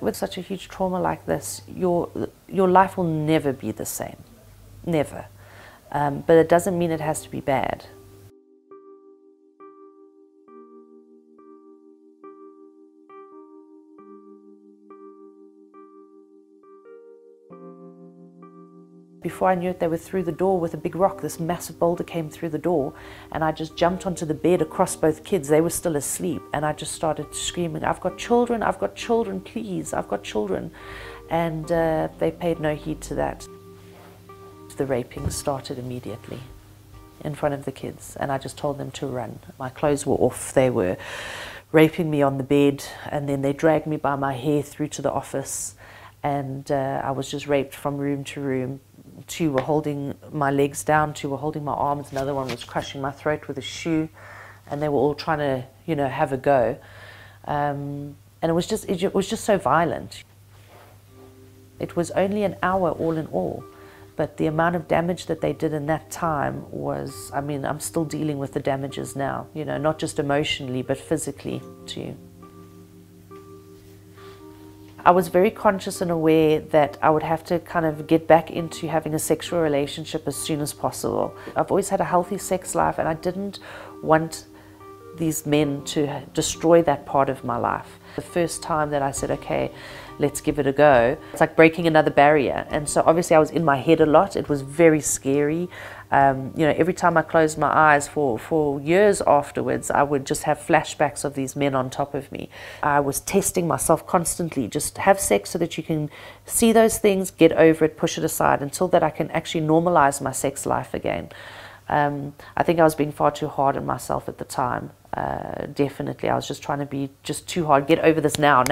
with such a huge trauma like this, your life will never be the same, never. But it doesn't mean it has to be bad. Before I knew it, they were through the door with a big rock. This massive boulder came through the door, and I just jumped onto the bed across both kids. They were still asleep, and I just started screaming, "I've got children, please, I've got children." And they paid no heed to that. The raping started immediately in front of the kids, and I just told them to run. My clothes were off. They were raping me on the bed, and then they dragged me by my hair through to the office, and I was just raped from room to room. Two were holding my legs down, two were holding my arms, another one was crushing my throat with a shoe, and they were all trying to, you know, have a go. And it was just so violent. It was only an hour all in all, but the amount of damage that they did in that time was, I mean, I'm still dealing with the damages now, you know, not just emotionally, but physically too. I was very conscious and aware that I would have to kind of get back into having a sexual relationship as soon as possible. I've always had a healthy sex life, and I didn't want these men to destroy that part of my life. The first time that I said, okay, let's give it a go, it's like breaking another barrier. And so obviously I was in my head a lot. It was very scary. You know, every time I closed my eyes for years afterwards, I would just have flashbacks of these men on top of me. I was testing myself constantly. Just have sex so that you can see those things, get over it, push it aside, until that I can actually normalize my sex life again. I think I was being far too hard on myself at the time. Definitely, I was just trying to be just too hard. Get over this now.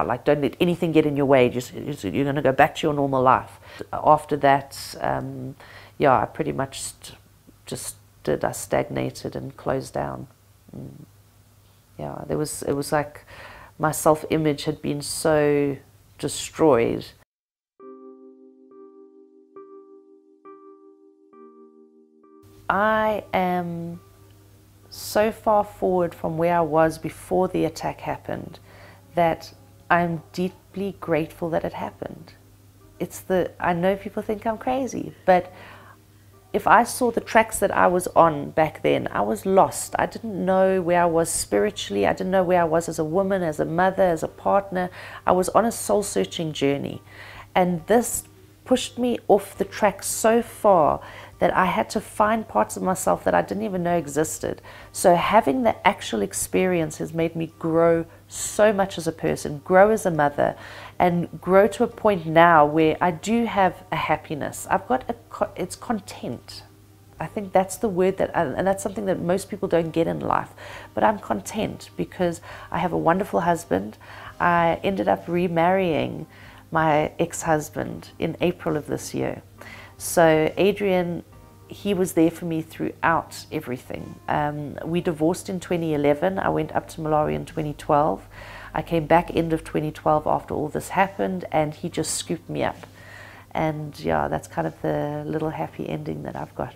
Like, don't let anything get in your way. You're going to go back to your normal life. After that, yeah, I pretty much I stagnated and closed down. Yeah, it was like my self-image had been so destroyed. I am so far forward from where I was before the attack happened that I'm deeply grateful that it happened. I know people think I'm crazy, but if I saw the tracks that I was on back then, I was lost. I didn't know where I was spiritually. I didn't know where I was as a woman, as a mother, as a partner. I was on a soul-searching journey. And this pushed me off the track so far that I had to find parts of myself that I didn't even know existed. So having the actual experience has made me grow so much as a person, grow as a mother, and grow to a point now where I do have a happiness. It's content. I think that's the word and that's something that most people don't get in life. But I'm content because I have a wonderful husband. I ended up remarrying my ex-husband in April of this year. So Adrian, he was there for me throughout everything. We divorced in 2011. I went up to Malawi in 2012. I came back end of 2012 after all this happened, and he just scooped me up. And yeah, that's kind of the little happy ending that I've got.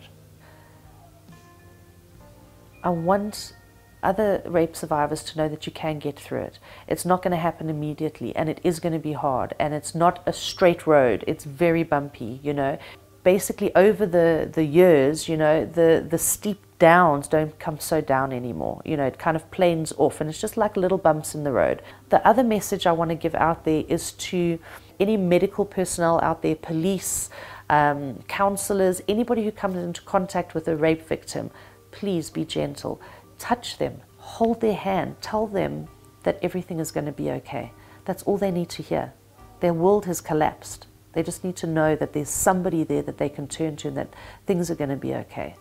I want other rape survivors to know that you can get through it. It's not going to happen immediately, and it is going to be hard, and it's not a straight road. It's very bumpy, you know. Basically, over the years, you know, the steep downs don't come so down anymore. You know, it kind of planes off, and it's just like little bumps in the road. The other message I want to give out there is to any medical personnel out there, police, counselors, anybody who comes into contact with a rape victim, please be gentle. Touch them, hold their hand, tell them that everything is going to be okay. That's all they need to hear. Their world has collapsed. They just need to know that there's somebody there that they can turn to and that things are going to be okay.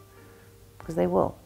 Because they will.